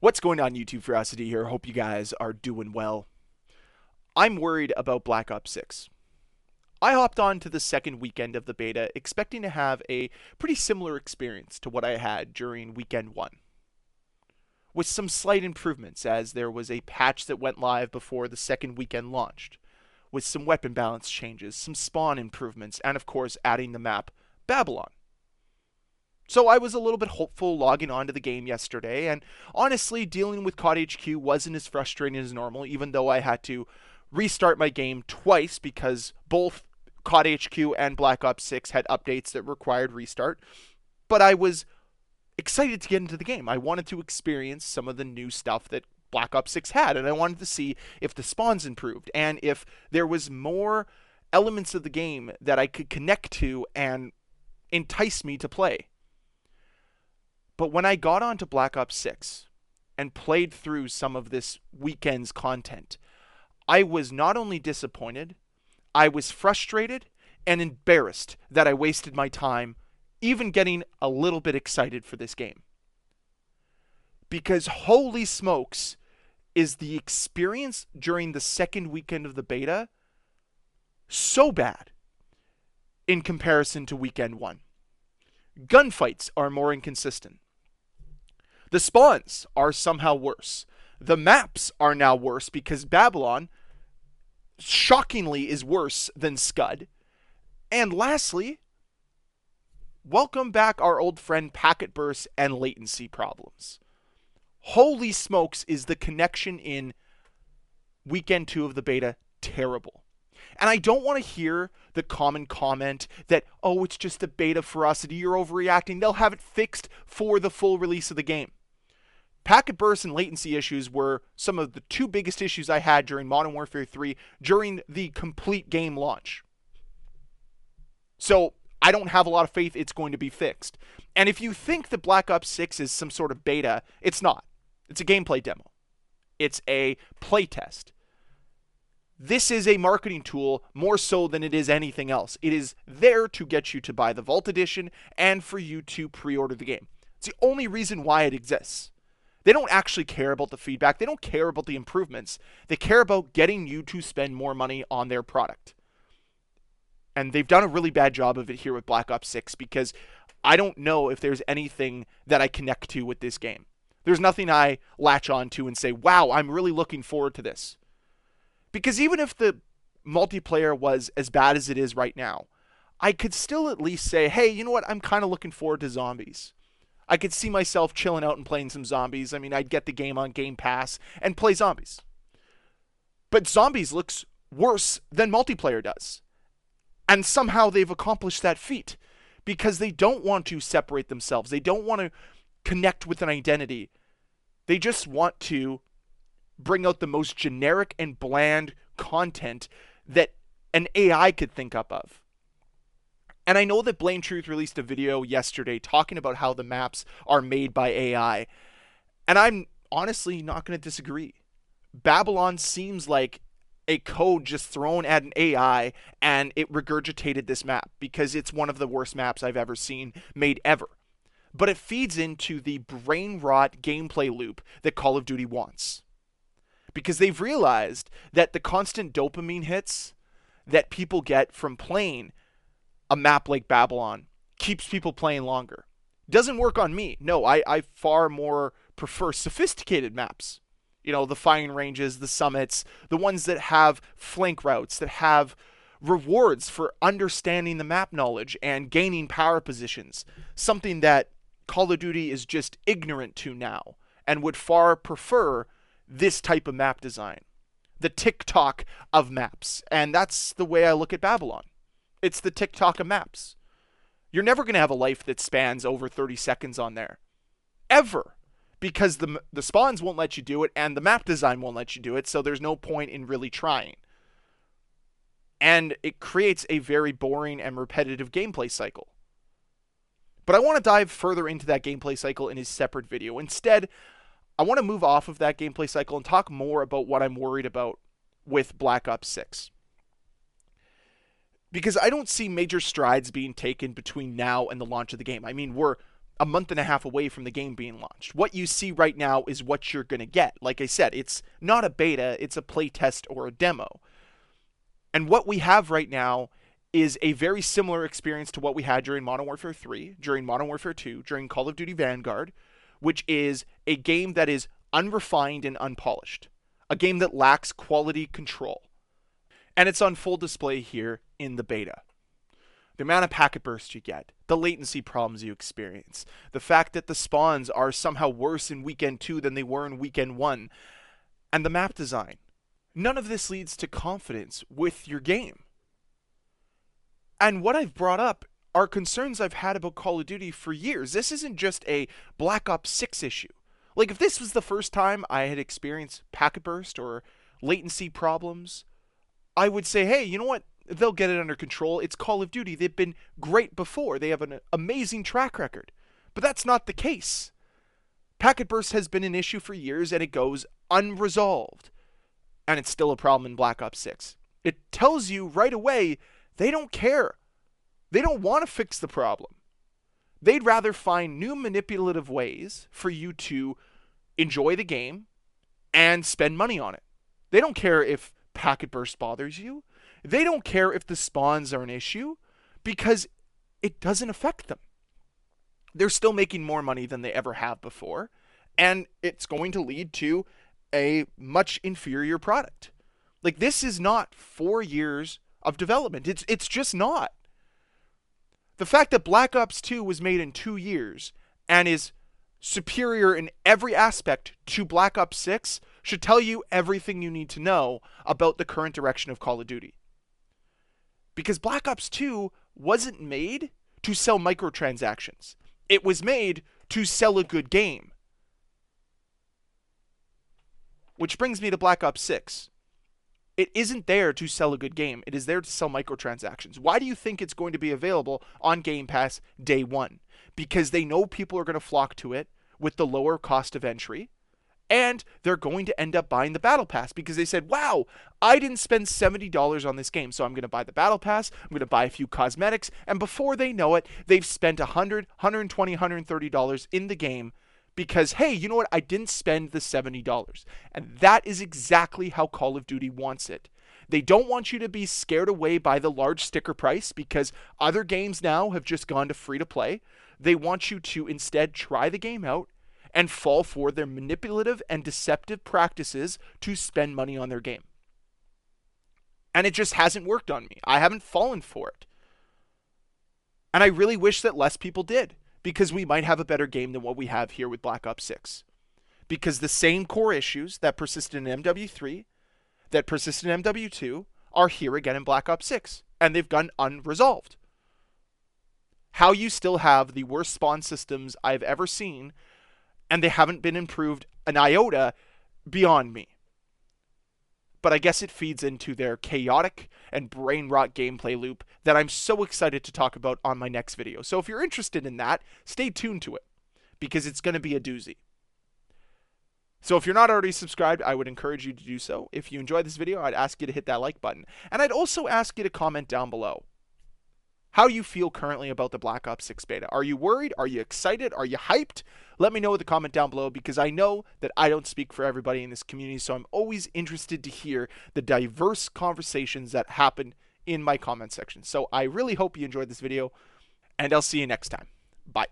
What's going on, YouTube? Ferocity here. Hope you guys are doing well. I'm worried about Black Ops 6. I hopped on to the second weekend of the beta expecting to have a pretty similar experience to what I had during weekend 1, with some slight improvements as there was a patch that went live before the second weekend launched, with some weapon balance changes, some spawn improvements, and of course adding the map Babylon. So I was a little bit hopeful logging onto the game yesterday, and honestly, dealing with COD HQ wasn't as frustrating as normal, even though I had to restart my game twice because both COD HQ and Black Ops 6 had updates that required restart. But I was excited to get into the game. I wanted to experience some of the new stuff that Black Ops 6 had, and I wanted to see if the spawns improved and if there was more elements of the game that I could connect to and entice me to play. But when I got onto Black Ops 6 and played through some of this weekend's content, I was not only disappointed, I was frustrated and embarrassed that I wasted my time even getting a little bit excited for this game. Because holy smokes, is the experience during the second weekend of the beta so bad in comparison to weekend 1. Gunfights are more inconsistent. The spawns are somehow worse. The maps are now worse because Babylon, shockingly, is worse than Scud. And lastly, welcome back our old friend packet bursts and latency problems. Holy smokes, is the connection in weekend 2 of the beta terrible. And I don't want to hear the common comment that, oh, it's just a beta, Ferocity, you're overreacting. They'll have it fixed for the full release of the game. Packet bursts and latency issues were some of the two biggest issues I had during Modern Warfare 3 during the complete game launch. So I don't have a lot of faith it's going to be fixed. And if you think that Black Ops 6 is some sort of beta, it's not. It's a gameplay demo. It's a playtest. This is a marketing tool more so than it is anything else. It is there to get you to buy the Vault Edition and for you to pre-order the game. It's the only reason why it exists. They don't actually care about the feedback. They don't care about the improvements. They care about getting you to spend more money on their product. And they've done a really bad job of it here with Black Ops 6 because I don't know if there's anything that I connect to with this game. There's nothing I latch on to and say, wow, I'm really looking forward to this. Because even if the multiplayer was as bad as it is right now, I could still at least say, hey, you know what? I'm kind of looking forward to zombies. I could see myself chilling out and playing some zombies. I mean, I'd get the game on Game Pass and play zombies. But zombies looks worse than multiplayer does. And somehow they've accomplished that feat because they don't want to separate themselves. They don't want to connect with an identity. They just want to bring out the most generic and bland content that an AI could think up of. And I know that Blame Truth released a video yesterday talking about how the maps are made by AI. And I'm honestly not going to disagree. Babylon seems like a code just thrown at an AI and it regurgitated this map because it's one of the worst maps I've ever seen made ever. But it feeds into the brain rot gameplay loop that Call of Duty wants. Because they've realized that the constant dopamine hits that people get from playing a map like Babylon keeps people playing longer. Doesn't work on me. No, I far more prefer sophisticated maps. You know, the firing ranges, the summits, the ones that have flank routes, that have rewards for understanding the map knowledge and gaining power positions. Something that Call of Duty is just ignorant to now and would far prefer this type of map design. The TikTok of maps. And that's the way I look at Babylon. It's the TikTok of maps. You're never going to have a life that spans over 30 seconds on there. Ever. Because the spawns won't let you do it and the map design won't let you do it, so there's no point in really trying. And it creates a very boring and repetitive gameplay cycle. But I want to dive further into that gameplay cycle in a separate video. Instead, I want to move off of that gameplay cycle and talk more about what I'm worried about with Black Ops 6. Because I don't see major strides being taken between now and the launch of the game. I mean, we're a month and a half away from the game being launched. What you see right now is what you're going to get. Like I said, it's not a beta, it's a playtest or a demo. And what we have right now is a very similar experience to what we had during Modern Warfare 3, during Modern Warfare 2, during Call of Duty Vanguard, which is a game that is unrefined and unpolished, a game that lacks quality control. And it's on full display here in the beta. The amount of packet bursts you get, the latency problems you experience, the fact that the spawns are somehow worse in Weekend 2 than they were in Weekend 1, and the map design. None of this leads to confidence with your game. And what I've brought up are concerns I've had about Call of Duty for years. This isn't just a Black Ops 6 issue. Like, if this was the first time I had experienced packet burst or latency problems, I would say, hey, you know what? They'll get it under control. It's Call of Duty. They've been great before. They have an amazing track record. But that's not the case. Packet burst has been an issue for years, and it goes unresolved. And it's still a problem in Black Ops 6. It tells you right away they don't care. They don't want to fix the problem. They'd rather find new manipulative ways for you to enjoy the game and spend money on it. They don't care if packet burst bothers you. They don't care if the spawns are an issue because it doesn't affect them. They're still making more money than they ever have before, and it's going to lead to a much inferior product. Like, this is not 4 years of development. It's just not. The fact that Black Ops 2 was made in 2 years and is superior in every aspect to Black Ops 6 should tell you everything you need to know about the current direction of Call of Duty. Because Black Ops 2 wasn't made to sell microtransactions. It was made to sell a good game. Which brings me to Black Ops 6. It isn't there to sell a good game. It is there to sell microtransactions. Why do you think it's going to be available on Game Pass day one? Because they know people are going to flock to it with the lower cost of entry. And they're going to end up buying the Battle Pass because they said, wow, I didn't spend $70 on this game, so I'm going to buy the Battle Pass, I'm going to buy a few cosmetics, and before they know it, they've spent $100, $120, $130 in the game because, hey, you know what, I didn't spend the $70. And that is exactly how Call of Duty wants it. They don't want you to be scared away by the large sticker price because other games now have just gone to free to play. They want you to instead try the game out and fall for their manipulative and deceptive practices to spend money on their game. And it just hasn't worked on me. I haven't fallen for it. And I really wish that less people did, because we might have a better game than what we have here with Black Ops 6. Because the same core issues that persisted in MW3, that persisted in MW2, are here again in Black Ops 6. And they've gone unresolved. How you still have the worst spawn systems I've ever seen, and they haven't been improved an iota, beyond me. But I guess it feeds into their chaotic and brain rot gameplay loop that I'm so excited to talk about on my next video. So if you're interested in that, stay tuned to it, because it's going to be a doozy. So if you're not already subscribed, I would encourage you to do so. If you enjoyed this video, I'd ask you to hit that like button. And I'd also ask you to comment down below how you feel currently about the Black Ops 6 beta. Are you worried? Are you excited? Are you hyped? Let me know with a comment down below, because I know that I don't speak for everybody in this community, so I'm always interested to hear the diverse conversations that happen in my comment section. So I really hope you enjoyed this video, and I'll see you next time. Bye.